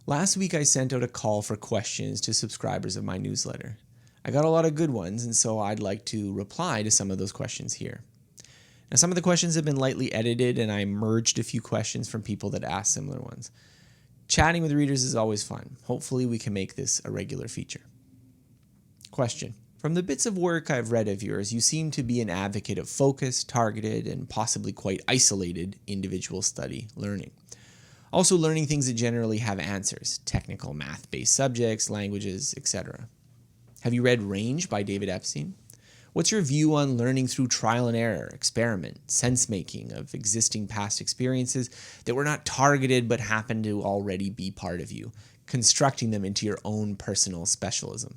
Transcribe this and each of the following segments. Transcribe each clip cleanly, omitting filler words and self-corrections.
Last week I sent out a call for questions to subscribers of my newsletter. I got a lot of good ones, and so I'd like to reply to some of those questions here. Now, some of the questions have been lightly edited, and I merged a few questions from people that asked similar ones. Chatting with readers is always fun. Hopefully we can make this a regular feature. Question. From the bits of work I've read of yours, you seem to be an advocate of focused, targeted, and possibly quite isolated individual study learning. Also learning things that generally have answers, technical math-based subjects, languages, etc. Have you read Range by David Epstein? What's your view on learning through trial and error, experiment, sense-making of existing past experiences that were not targeted but happen to already be part of you, constructing them into your own personal specialism?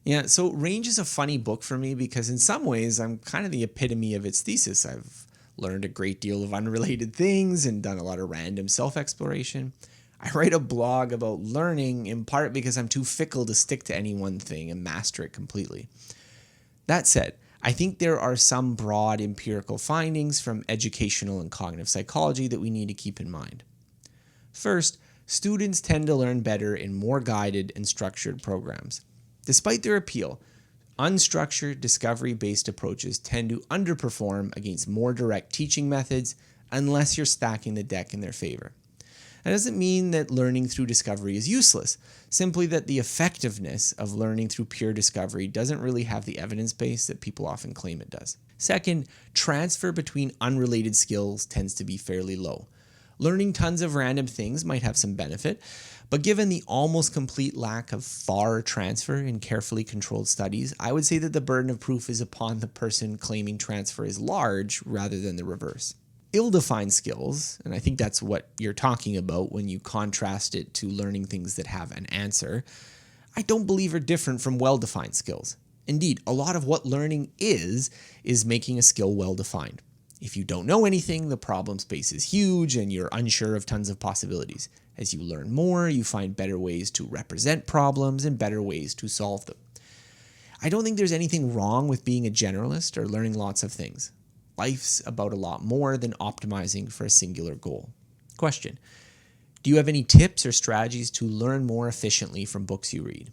Yeah, so Range is a funny book for me because in some ways I'm kind of the epitome of its thesis. I've learned a great deal of unrelated things and done a lot of random self-exploration. I write a blog about learning in part because I'm too fickle to stick to any one thing and master it completely. That said, I think there are some broad empirical findings from educational and cognitive psychology that we need to keep in mind. First, students tend to learn better in more guided and structured programs. Despite their appeal, unstructured, discovery-based approaches tend to underperform against more direct teaching methods unless you're stacking the deck in their favor. That doesn't mean that learning through discovery is useless, simply that the effectiveness of learning through pure discovery doesn't really have the evidence base that people often claim it does. Second, transfer between unrelated skills tends to be fairly low. Learning tons of random things might have some benefit, but given the almost complete lack of far transfer in carefully controlled studies, I would say that the burden of proof is upon the person claiming transfer is large rather than the reverse. Ill-defined skills, and I think that's what you're talking about when you contrast it to learning things that have an answer, I don't believe are different from well-defined skills. Indeed, a lot of what learning is making a skill well-defined. If you don't know anything, the problem space is huge and you're unsure of tons of possibilities. As you learn more, you find better ways to represent problems and better ways to solve them. I don't think there's anything wrong with being a generalist or learning lots of things. Life's about a lot more than optimizing for a singular goal. Question. Do you have any tips or strategies to learn more efficiently from books you read?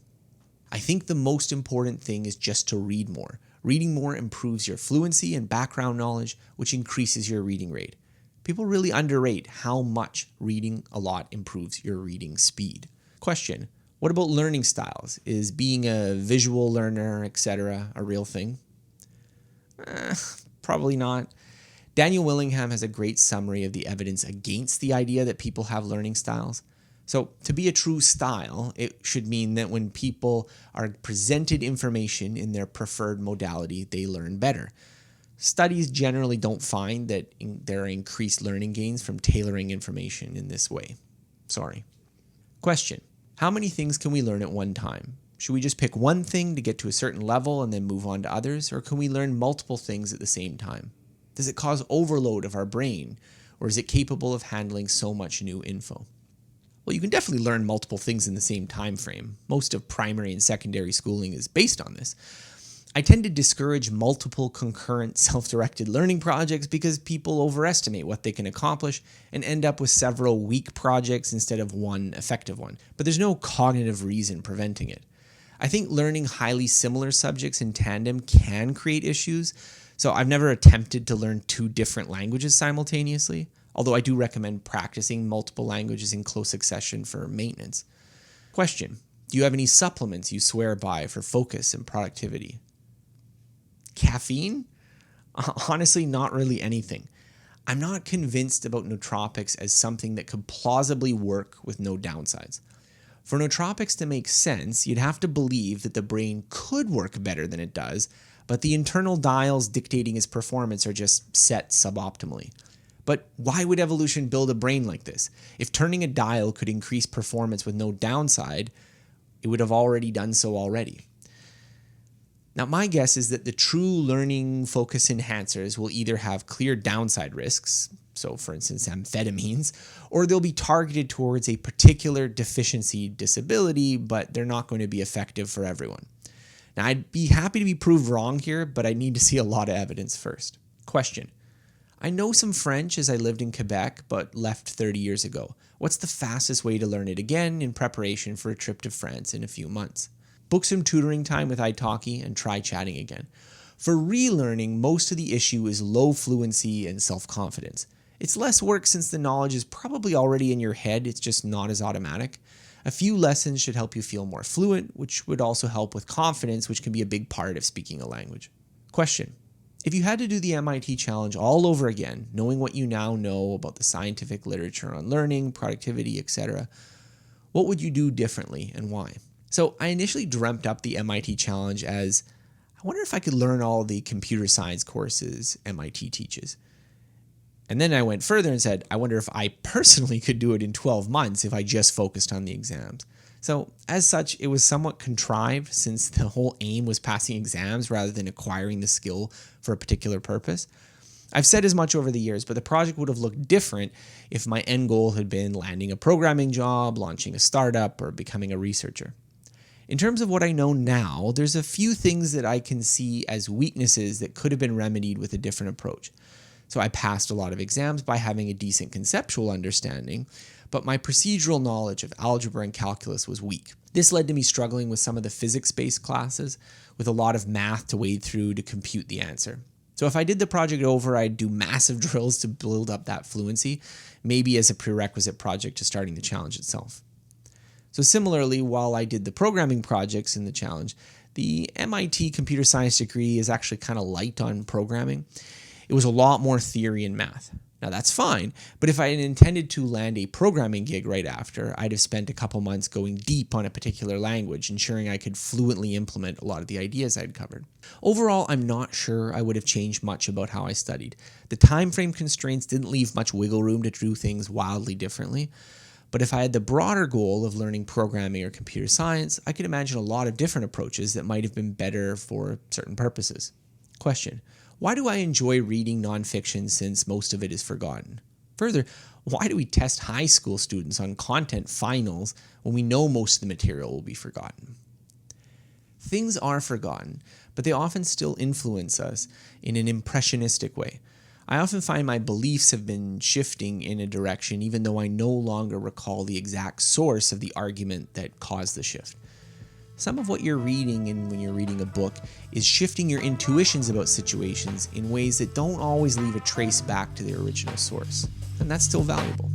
I think the most important thing is just to read more. Reading more improves your fluency and background knowledge, which increases your reading rate. People really underrate how much reading a lot improves your reading speed. Question. What about learning styles? Is being a visual learner, etc., a real thing? Probably not. Daniel Willingham has a great summary of the evidence against the idea that people have learning styles. So to be a true style, it should mean that when people are presented information in their preferred modality, they learn better. Studies generally don't find that there are increased learning gains from tailoring information in this way. Sorry. Question. How many things can we learn at one time? Should we just pick one thing to get to a certain level and then move on to others, or can we learn multiple things at the same time? Does it cause overload of our brain, or is it capable of handling so much new info? Well, you can definitely learn multiple things in the same time frame. Most of primary and secondary schooling is based on this. I tend to discourage multiple concurrent self-directed learning projects because people overestimate what they can accomplish and end up with several weak projects instead of one effective one. But there's no cognitive reason preventing it. I think learning highly similar subjects in tandem can create issues, so I've never attempted to learn two different languages simultaneously, although I do recommend practicing multiple languages in close succession for maintenance. Question. Do you have any supplements you swear by for focus and productivity? Caffeine? Honestly, not really anything. I'm not convinced about nootropics as something that could plausibly work with no downsides. For nootropics to make sense, you'd have to believe that the brain could work better than it does, but the internal dials dictating its performance are just set suboptimally. But why would evolution build a brain like this? If turning a dial could increase performance with no downside, it would have already done so already. Now, my guess is that the true learning focus enhancers will either have clear downside risks, so for instance amphetamines, or they'll be targeted towards a particular deficiency disability, but they're not going to be effective for everyone. Now, I'd be happy to be proved wrong here, but I need to see a lot of evidence first. Question. I know some French as I lived in Quebec, but left 30 years ago. What's the fastest way to learn it again in preparation for a trip to France in a few months? Book some tutoring time with italki and try chatting again. For relearning, most of the issue is low fluency and self-confidence. It's less work since the knowledge is probably already in your head, it's just not as automatic. A few lessons should help you feel more fluent, which would also help with confidence, which can be a big part of speaking a language. Question: if you had to do the MIT challenge all over again, knowing what you now know about the scientific literature on learning, productivity, etc., what would you do differently and why? So I initially dreamt up the MIT challenge as, I wonder if I could learn all the computer science courses MIT teaches. And then I went further and said, I wonder if I personally could do it in 12 months if I just focused on the exams. So as such, it was somewhat contrived since the whole aim was passing exams rather than acquiring the skill for a particular purpose. I've said as much over the years, but the project would have looked different if my end goal had been landing a programming job, launching a startup, or becoming a researcher. In terms of what I know now, there's a few things that I can see as weaknesses that could have been remedied with a different approach. So I passed a lot of exams by having a decent conceptual understanding, but my procedural knowledge of algebra and calculus was weak. This led to me struggling with some of the physics-based classes, with a lot of math to wade through to compute the answer. So if I did the project over, I'd do massive drills to build up that fluency, maybe as a prerequisite project to starting the challenge itself. So similarly, while I did the programming projects in the challenge, the MIT computer science degree is actually kind of light on programming. It was a lot more theory and math. Now that's fine, but if I had intended to land a programming gig right after, I'd have spent a couple months going deep on a particular language, ensuring I could fluently implement a lot of the ideas I'd covered. Overall, I'm not sure I would have changed much about how I studied. The time frame constraints didn't leave much wiggle room to do things wildly differently. But if I had the broader goal of learning programming or computer science, I could imagine a lot of different approaches that might have been better for certain purposes. Question: why do I enjoy reading nonfiction since most of it is forgotten? Further, why do we test high school students on content finals when we know most of the material will be forgotten? Things are forgotten, but they often still influence us in an impressionistic way. I often find my beliefs have been shifting in a direction even though I no longer recall the exact source of the argument that caused the shift. Some of what you're reading when you're reading a book is shifting your intuitions about situations in ways that don't always leave a trace back to the original source, and that's still valuable.